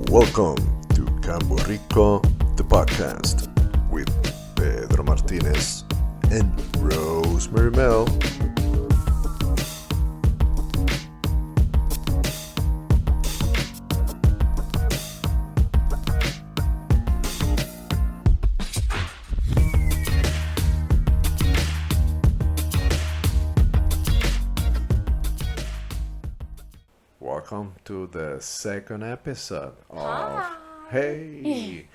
Welcome to Camborico, the podcast with Pedro Martinez and Rosemarry Mel. Welcome to the second episode of Hey.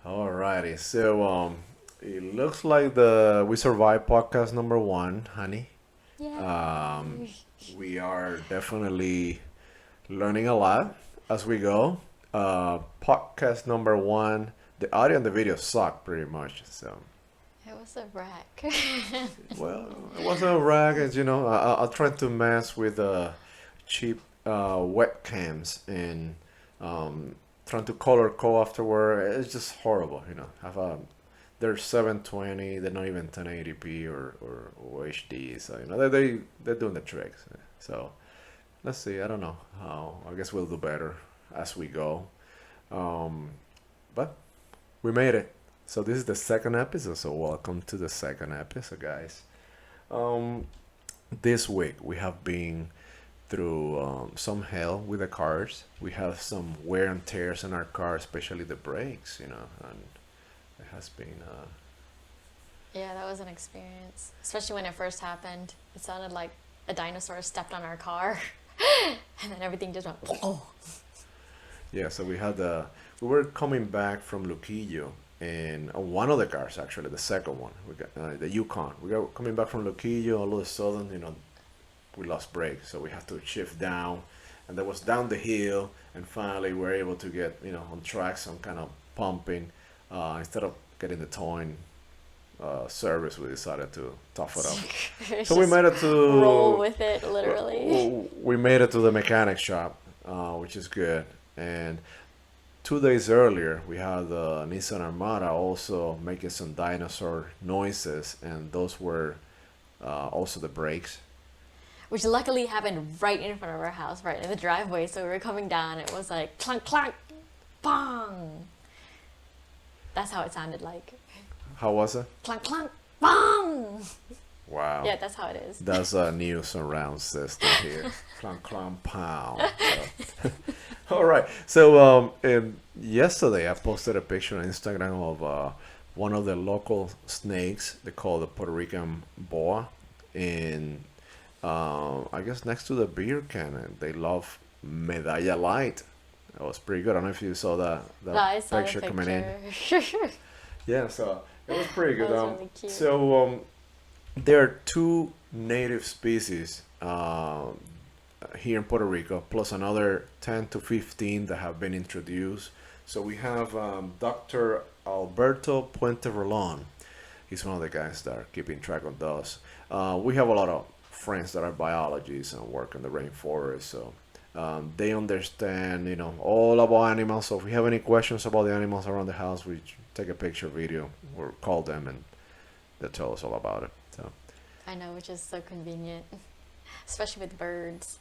Alrighty, so it looks like the We Survived podcast number one, honey. Yeah. We are definitely learning a lot as we go. Podcast number one, the audio and the video suck pretty much. So, It was a wreck. well, it wasn't a rag, as you know. I tried to mess with cheap webcams and trying to color code afterward. It's just horrible, you know. They're 720, they're not even 1080p or HD, so you know they're doing the tricks. So let's see. I don't know how. I guess we'll do better as we go. But we made it. So this is the second episode. So welcome to the second episode, guys. This week we have been through some hell with the cars. We have some wear and tears in our car, especially the brakes, you know, and it has been. Yeah, that was an experience. Especially when it first happened. It sounded like a dinosaur stepped on our car. And then everything just went, oh. Yeah, so we were coming back from Luquillo, and on one of the cars, actually, the second one, we got the Yukon. We got coming back from Luquillo, all of a sudden, you know, we lost brakes, so we had to shift down, and that was down the hill, and finally we were able to get, you know, on track, some kind of pumping. Instead of getting the towing service, we decided to tough it up. So we made it to roll with it, literally. We made it to the mechanic shop, which is good. And 2 days earlier, we had the Nissan Armada also making some dinosaur noises, and those were also the brakes. Which luckily happened right in front of our house, right in the driveway. So we were coming down, it was like clunk, clunk, bong. That's how it sounded like. How was it? Clunk, clunk, bong. Wow. Yeah, that's how it is. That's a new surround system here. Clunk, clunk, pound. So. All right. So yesterday I posted a picture on Instagram of one of the local snakes. They call the Puerto Rican boa. And I guess next to the beer can, they love Medalla Light. That was pretty good. I don't know if you saw that No, I saw the picture coming in. picture. Yeah, so it was pretty good. That was really cute. So there are two native species here in Puerto Rico, plus another 10 to 15 that have been introduced. So we have Dr. Alberto Puente Rolon. He's one of the guys that are keeping track of those. We have a lot of friends that are biologists and work in the rainforest, so they understand, you know, all about animals. So if we have any questions about the animals around the house, we take a picture, video, or call them, and they tell us all about it. So. I know, which is so convenient, especially with birds.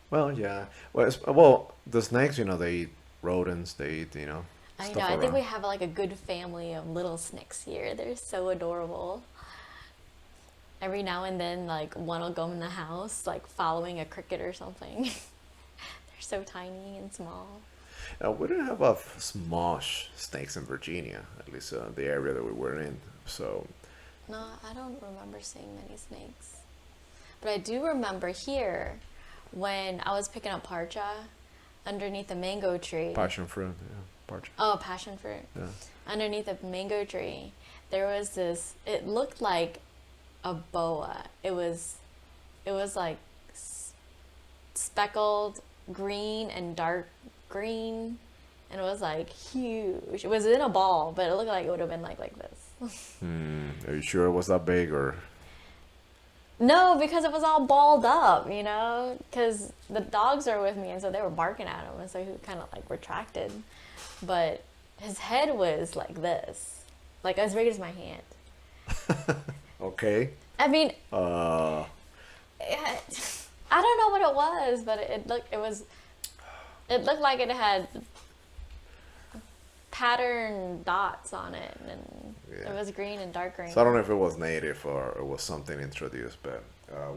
Well, yeah. Well, the snakes, you know, they eat rodents. They eat, you know, I stuff know. I think around. we have like a good family of little snakes here. They're so adorable. Every now and then, like one will go in the house, like following a cricket or something. They're so tiny and small. We didn't have small snakes in Virginia, at least the area that we were in. So, No, I don't remember seeing many snakes. But I do remember here when I was picking up parcha underneath a mango tree. passion fruit, yeah, parcha. Oh, passion fruit. Yeah. Underneath a mango tree, there was this, it looked like a boa. It was like speckled green and dark green, and it was like huge. It was in a ball, but it looked like it would have been like this. Are you sure it was that big, or? No, because it was all balled up, you know, because the dogs are with me, and so they were barking at him, and so he kind of like retracted, but his head was like this, like as big as my hand. Okay. I mean, Uh, I don't know what it was, but it looked like it had pattern dots on it, and Yeah. it was green and dark green. So I don't know if it was native or it was something introduced, but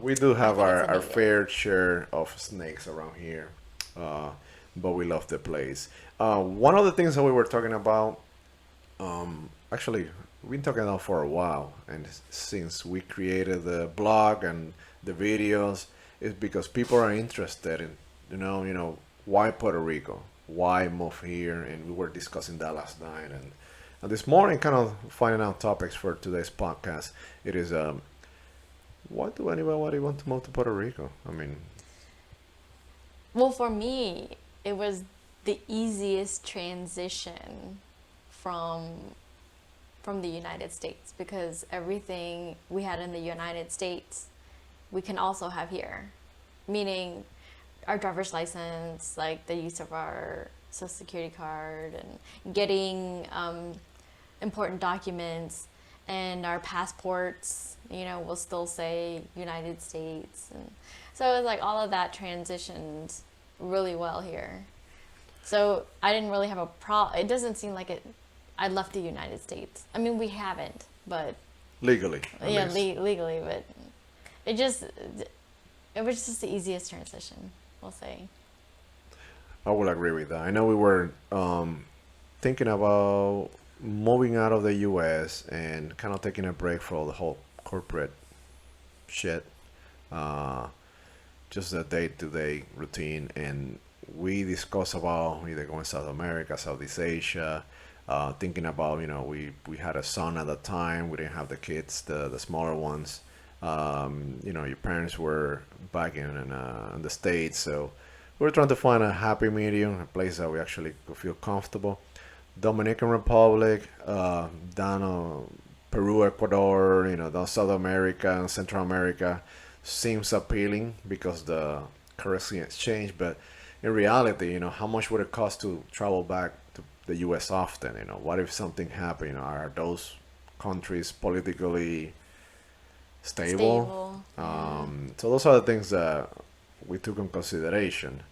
we do I have think it's a our native. fair share of snakes around here, uh, but we love the place. One of the things that we were talking about, actually, we've been talking about for a while, and since we created the blog and the videos, is because people are interested in, why Puerto Rico, why move here, and we were discussing that last night, and this morning, kind of finding out topics for today's podcast. It is, why do anybody want to move to Puerto Rico? I mean, Well, for me, it was the easiest transition from from the United States, because everything we had in the United States, we can also have here. Meaning our driver's license, like the use of our social security card, and getting important documents, and our passports, will still say United States. And so it was like all of that transitioned really well here. So I didn't really have a problem. It doesn't seem like I left the United States. I mean, we haven't, but legally, at yeah, least. legally, but it just it was just the easiest transition, we'll say. I will agree with that. I know we were thinking about moving out of the U.S. and kind of taking a break from the whole corporate shit, uh, just the day-to-day routine. And we discussed about either going South America, Southeast Asia, thinking about, we had a son at the time. We didn't have the kids, the smaller ones. Your parents were back in the States, so we're trying to find a happy medium, a place that we actually could feel comfortable. Dominican Republic, down Peru, Ecuador, down South America and Central America seems appealing because the currency exchange. But in reality, how much would it cost to travel back to the U.S. often? What if something happened? Are those countries politically stable? Stable, yeah. So those are the things that we took in consideration.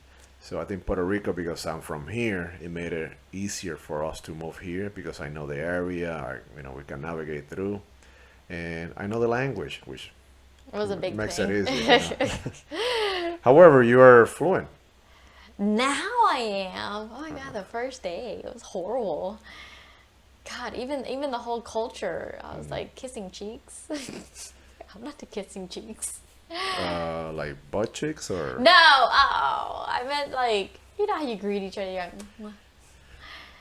So I think Puerto Rico, because I'm from here, it made it easier for us to move here because I know the area, we can navigate through, and I know the language, which It was a big makes it thing. easy. However, you are fluent. Now I am. Oh my god, the first day it was horrible. God, even the whole culture. I was like kissing cheeks. I'm not the kissing cheeks. Like butt cheeks or No, oh, I meant like how you greet each other. You're like,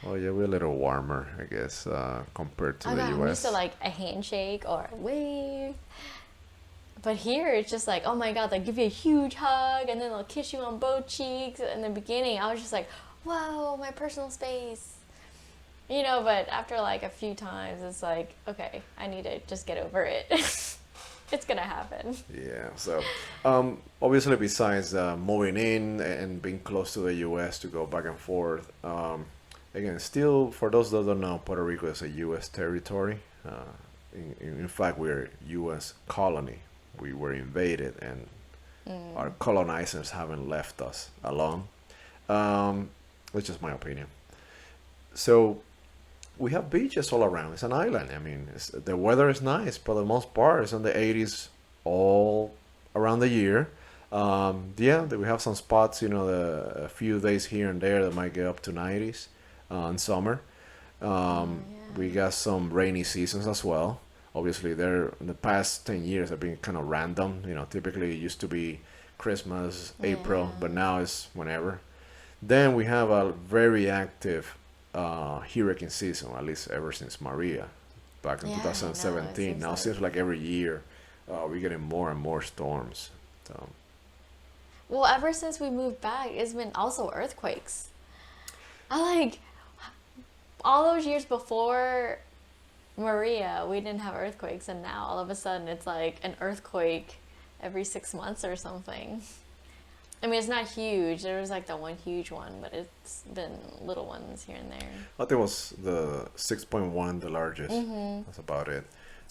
oh yeah, we're a little warmer, I guess, compared to oh the god, I'm used to U.S. like a handshake or a wave. But here it's just like, oh my god, they give you a huge hug and then they'll kiss you on both cheeks. In the beginning, I was just like, whoa, my personal space. But after like a few times, it's like, okay, I need to just get over it. It's gonna happen. Yeah, so obviously, besides moving in and being close to the U.S. to go back and forth, again, still for those that don't know, Puerto Rico is a U.S. territory. In fact, we're U.S. colony. We were invaded, and our colonizers haven't left us alone. That's just my opinion. So we have beaches all around. It's an island. I mean, the weather is nice for the most part. It's in the 80s all around the year. Yeah, we have some spots, a few days here and there that might get up to 90s in summer. Oh We yeah. got some rainy seasons as well. Obviously, there in the past 10 years have been kind of random. Typically it used to be Christmas, April, but Yeah. now it's whenever. Then we have a very active hurricane season, at least ever since Maria back in Yeah, I know. It 2017. seems Now it like. seems like every year we're getting more and more storms. So, Well, ever since we moved back, it's been also earthquakes. I like all those years before Maria, we didn't have earthquakes, and now all of a sudden it's like an earthquake every 6 months or something. I mean, it's not huge. There was like the one huge one, but it's been little ones here and there. I think it was the 6.1, the largest. That's about it.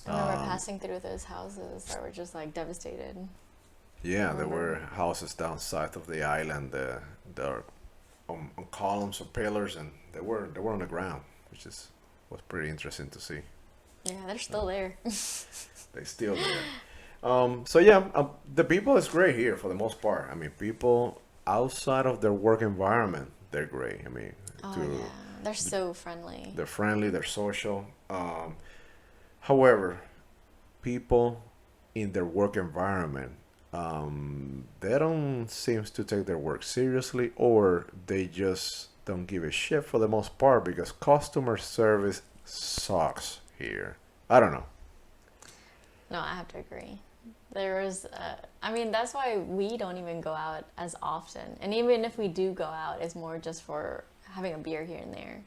I remember passing through those houses that were just like devastated. I Yeah, there remember. were houses down south of the island that are on columns or pillars, and they were on the ground. which was pretty interesting to see. Yeah, they're still there. They still do that. So yeah, the people is great here for the most part. I mean, people outside of their work environment, they're great. I mean, Oh to yeah, they're so friendly. they're friendly, they're social. However, people in their work environment, they don't seem to take their work seriously, or they just don't give a shit for the most part because customer service sucks here. I don't know. No, I have to agree. There was, I mean, that's why we don't even go out as often. And even if we do go out, it's more just for having a beer here and there.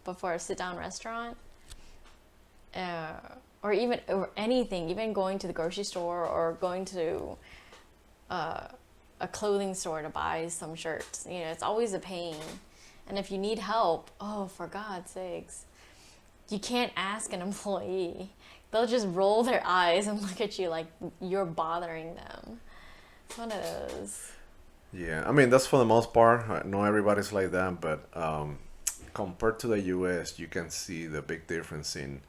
But for a sit down restaurant, uh, or anything, even going to the grocery store or going to a clothing store to buy some shirts, it's always a pain. And if you need help, oh, for God's sakes, you can't ask an employee. They'll just roll their eyes and look at you like you're bothering them. It's one of those. Yeah, I mean that's for the most part. Not everybody's like that, but compared to the U.S., you can see the big difference in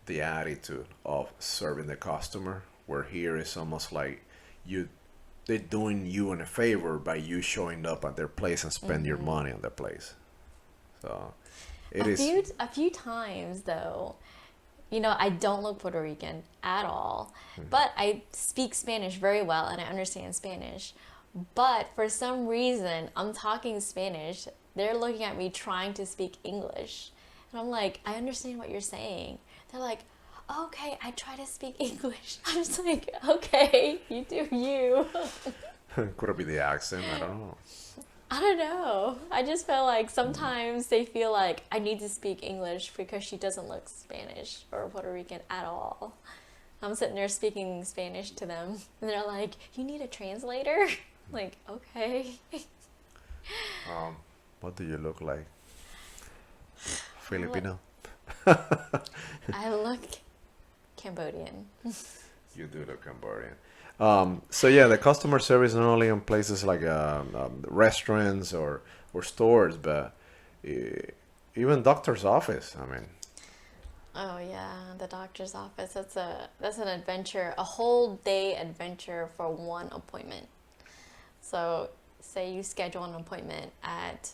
the attitude of serving the customer. Where here is almost like you, they're doing you a favor by you showing up at their place and spend your money on their place. So it is. A few times though, I don't look Puerto Rican at all, but I speak Spanish very well and I understand Spanish. But for some reason, I'm talking Spanish. They're looking at me trying to speak English. And I'm like, I understand what you're saying. They're like, okay, I try to speak English. I'm just like, okay, you do you. Could it be the accent? I don't know. I don't know. I just feel like sometimes they feel like I need to speak English because she doesn't look Spanish or Puerto Rican at all. I'm sitting there speaking Spanish to them, and they're like, you need a translator? Like, okay. What do you look like? Filipino? I look Cambodian. You do look Cambodian. So yeah, the customer service not only in places like restaurants or stores, but even doctor's office. I mean, Oh yeah, the doctor's office. That's an adventure, a whole day adventure for one appointment. So say you schedule an appointment at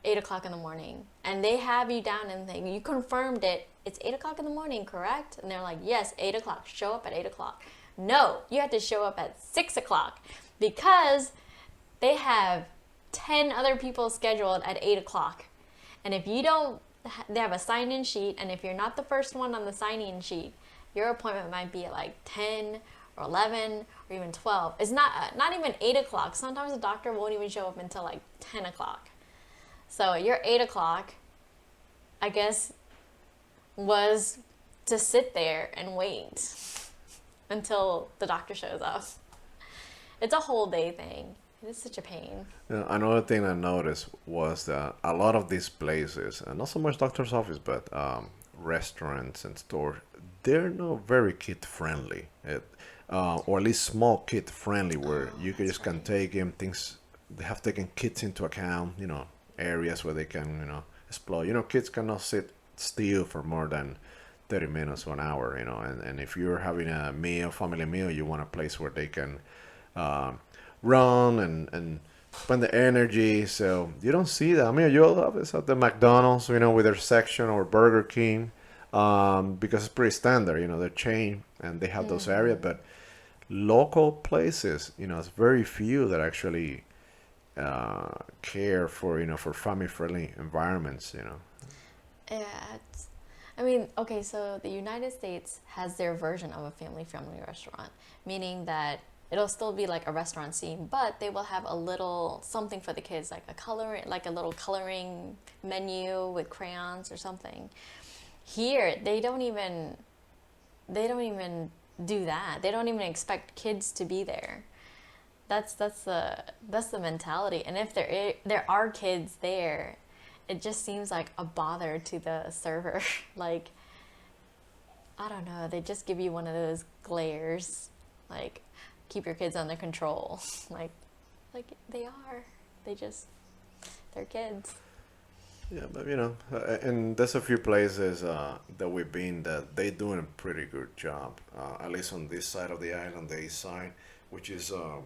8 o'clock in the morning, and they have you down and you confirmed it. It's 8 o'clock in the morning, correct? And they're like, yes, 8 o'clock. Show up at 8 o'clock. No, you have to show up at 6 o'clock because they have 10 other people scheduled at 8 o'clock. And if you don't, they have a sign-in sheet, and if you're not the first one on the sign-in sheet, your appointment might be at like 10 or 11 or even 12. It's not even 8 o'clock. Sometimes the doctor won't even show up until like 10 o'clock. So your 8 o'clock, I guess, was to sit there and wait until the doctor shows up. It's a whole day thing. It is such a pain. another thing I noticed was that a lot of these places, and not so much doctor's office, but restaurants and stores, they're not very kid friendly. Or at least small kid friendly, where you can That's just can right. take in things. They have taken kids into account. Areas where they can explore. Kids cannot sit still for more than 30 minutes to an hour. And if you're having a meal, family meal, you want a place where they can uh, run and spend the energy. So you don't see that. I mean, you'll have this at the McDonald's, with their section, or Burger King, because it's pretty standard. They're chain and they have those areas. But local places, it's very few that actually care for family friendly environments. Yeah, I mean, okay, so the United States has their version of a family-friendly restaurant, meaning that it'll still be like a restaurant scene, but they will have a little something for the kids, like a little coloring menu with crayons or something. Here, they don't even do that. They don't even expect kids to be there. That's the mentality. And if there are kids there, it just seems like a bother to the server. Like, I don't know, they just give you one of those glares, like, keep your kids under control. like they are. They're kids. Yeah, but and there's a few places that we've been that they doing a pretty good job. At least on this side of the island, the east side, which is a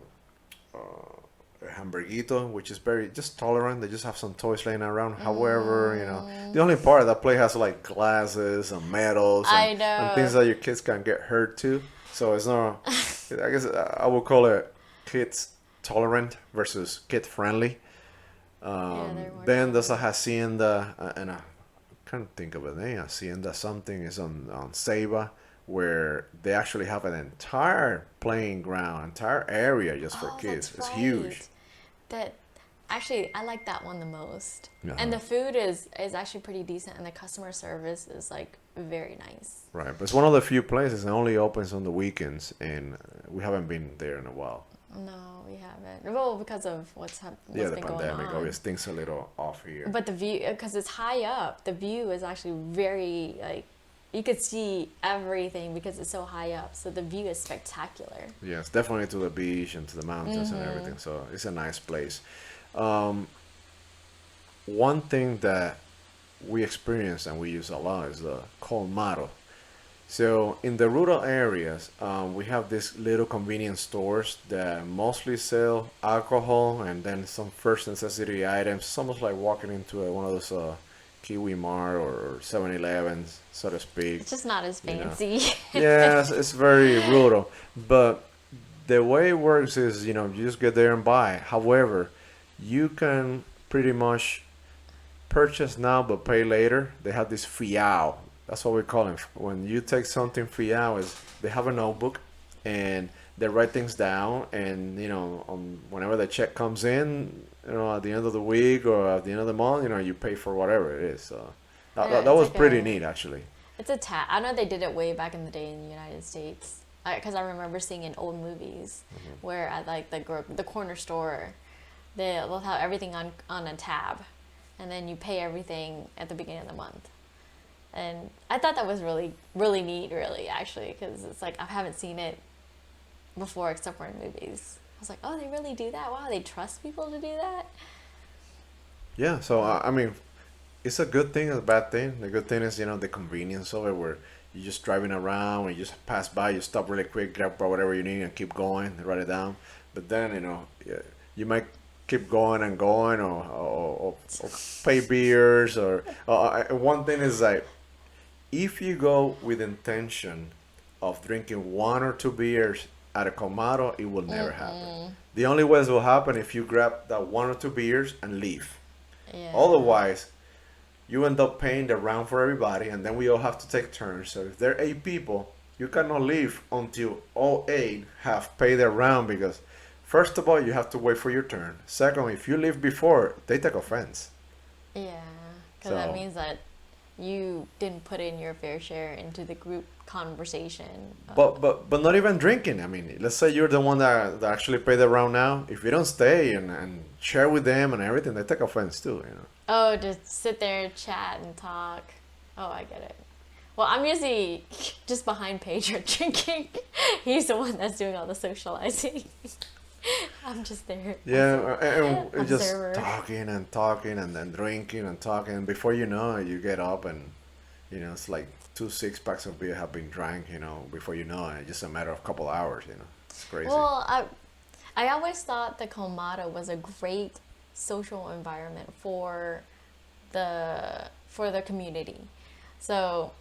hamburguito, which is very just tolerant. They just have some toys laying around. However, the only part of that place has like glasses and metals I and things know. that your kids can get hurt to. So it's not. I guess I would call it kids tolerant versus kid friendly. Yeah, they're more Then there's a tolerant. hacienda, and I can't think of a name. Hacienda something is on Ceiba, where they actually have an entire playing ground, entire area just for Oh, kids. that's It's huge. right. That actually I like that one the most. And Uh-huh. the food is actually pretty decent and the customer service is like very nice. Right, but it's one of the few places that only opens on the weekends, and we haven't been there in a while. No, we haven't. Well, because of Yeah, what's the been going pandemic, on. obviously, things a little off here. But the view, because it's high up, the view is actually very like you could see everything because it's so high up. So the view is spectacular. Yes, definitely to the beach and to the mountains and everything. So it's a nice place. Um, One thing that we experience and we use a lot is the colmado. So in the rural areas, we have these little convenience stores that mostly sell alcohol and then some first necessity items. It's almost like walking into one of those Kiwi Mart or 7-Elevens, so to speak. It's just not as You know, fancy. yeah, it's very rural, but the way it works is, you just get there and buy. However, you can pretty much purchase now but pay later. They have this fiao. That's what we call it. When you take something fiao, is they have a notebook and they write things down, and whenever the check comes in, at the end of the week or at the end of the month, you pay for whatever it is. So Yeah, that it's was like pretty a neat, actually. it's a tat. I know they did it way back in the day in the United States. Because I remember seeing in old movies where at like the corner store, they'll have everything on a tab, and then you pay everything at the beginning of the month. And I thought that was really really neat, really actually, because it's like I haven't seen it before except for in movies. I was like, oh, they really do that? Wow, they trust people to do that? Yeah. So I mean, it's a good thing and a bad thing. The good thing is, the convenience of it, where you're just driving around, and you just pass by, you stop really quick, grab whatever you need, and keep going, write it down. But then, yeah, you might keep going and going, or pay beers, or one thing is like, if you go with intention of drinking one or two beers at a Comado, it will never happen. The only way it will happen if you grab that one or two beers and leave. Yeah. Otherwise, you end up paying the round for everybody, and then we all have to take turns. So if there are 8 people, you cannot leave until all 8 have paid their round, because first of all, you have to wait for your turn. Second, if you leave before, they take offense. Yeah. Because that So, means that you didn't put in your fair share into the group conversation. but not even drinking. I mean, let's say you're the one that actually paid the round now. If you don't stay and share with them and everything, they take offense too. Oh, to sit there and chat and talk. Oh, I get it. Well, I'm usually just behind Pedro drinking. He's the one that's doing all the socializing. I'm just there as Yeah, a and it's just observer. talking and talking and then drinking and talking. Before you know it, you get up and it's like 2 6 packs of beer have been drank. Before you know it, just a matter of couple hours. It's crazy. Well, I always thought the Colmado was a great social environment for the community. So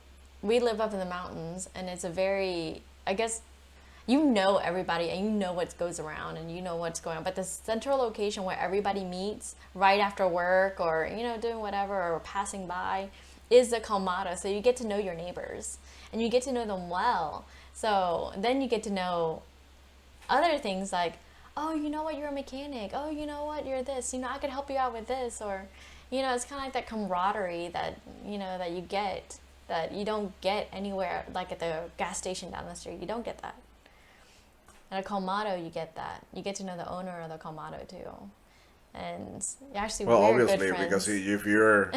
we live up in the mountains, and it's a very, I guess, everybody and you know what goes around and you know what's going on. But the central location where everybody meets right after work or doing whatever or passing by is the Colmado. So you get to know your neighbors and you get to know them well. So then you get to know other things like, oh, you know what, you're a mechanic. Oh, you know what, you're this. I could help you out with this. Or, it's kind of like that camaraderie that, that you get that you don't get anywhere, like at the gas station down the street. You don't get that. At a Colmado, you get that. You get to know the owner of the Colmado too. And actually, Well, we're good obviously, because friends. if you're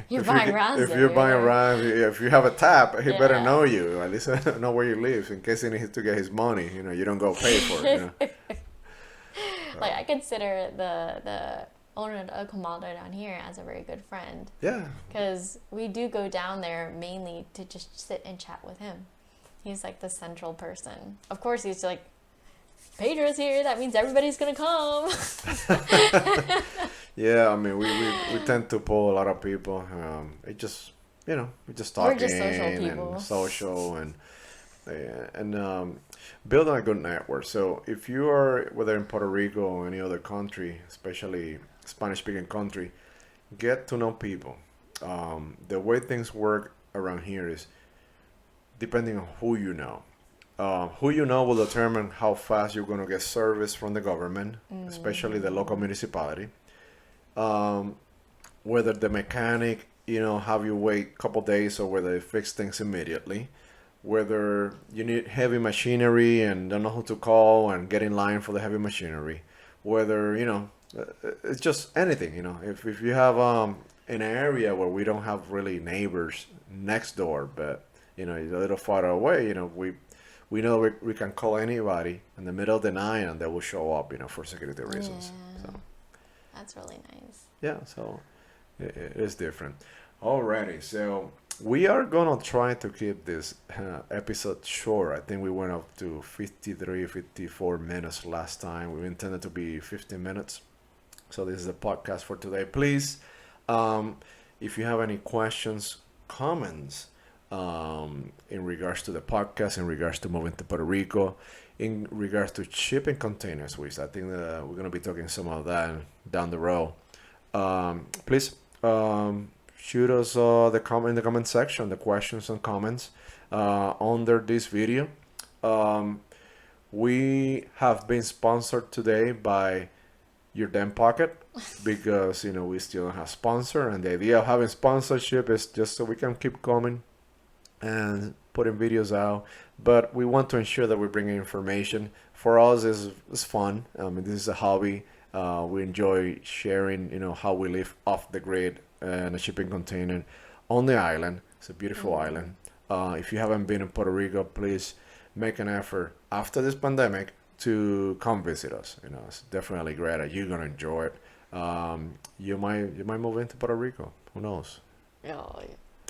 You're buying rounds if there. you're You're buying there. around, if you have a tap, he better Yeah. know you. At least know where you live in case he needs to get his money. You don't go pay for it. Like I consider owner of Commando down here as a very good friend. Yeah. Because we do go down there mainly to just sit and chat with him. He's like the central person. Of course, he's like, Pedro's here. That means everybody's gonna come. Yeah, I mean, we tend to pull a lot of people. It just, we just We're talking just social people. and social and building a good network. So if you are, whether in Puerto Rico or any other country, especially Spanish-speaking country, get to know people. The way things work around here is depending on who you know. Who you know will determine how fast you're going to get service from the government, especially the local municipality. Whether the mechanic, have you wait a couple days or whether they fix things immediately. Whether you need heavy machinery and don't know who to call and get in line for the heavy machinery. Whether, it's just anything, If you have an area where we don't have really neighbors next door, but, it's a little farther away, we know we can call anybody in the middle of the night and they will show up, for security reasons. Yeah. So, That's really nice. yeah, so it is different. Alrighty, so we are gonna try to keep this episode short. I think we went up to 53, 54 minutes last time. We intended to be 15 minutes. So this is the podcast for today. Please, if you have any questions, comments, in regards to the podcast, in regards to moving to Puerto Rico, in regards to shipping containers, which I think we're going to be talking some of that down the road. Please shoot us in the comment section, the questions and comments under this video. We have been sponsored today by Your Damn Pocket because we still don't have sponsor, and the idea of having sponsorship is just so we can keep coming and putting videos out, but we want to ensure that we're bringing information. For us, it's fun. I mean, this is a hobby. We enjoy sharing, how we live off the grid in a shipping container on the island. It's a beautiful island. If you haven't been in Puerto Rico, please make an effort after this pandemic to come visit us. It's definitely great. You're gonna enjoy it. You might move into Puerto Rico. Who knows?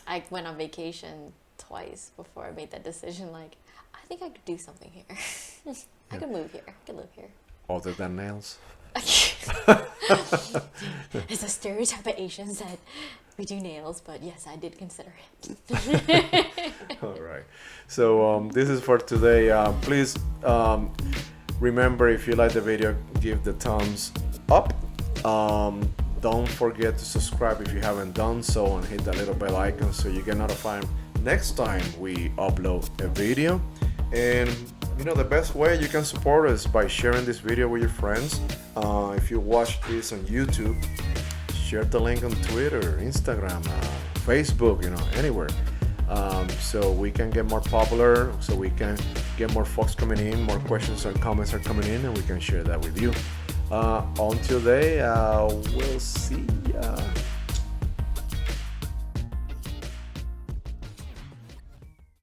I went on vacation twice before I made that decision. Like, I think I could do something here. I could move here. I could live here. Other than nails? It's a stereotype of Asians that we do nails, but yes, I did consider it. All right. So this is for today. Please remember, if you like the video, give the thumbs up. Don't forget to subscribe if you haven't done so, and hit that little bell icon so you get notified next time we upload a video. And the best way you can support us by sharing this video with your friends. If you watch this on YouTube, share the link on Twitter, Instagram, Facebook, anywhere. So we can get more popular, so we can get more folks coming in, more questions and comments are coming in, and we can share that with you. Until then, we'll see ya.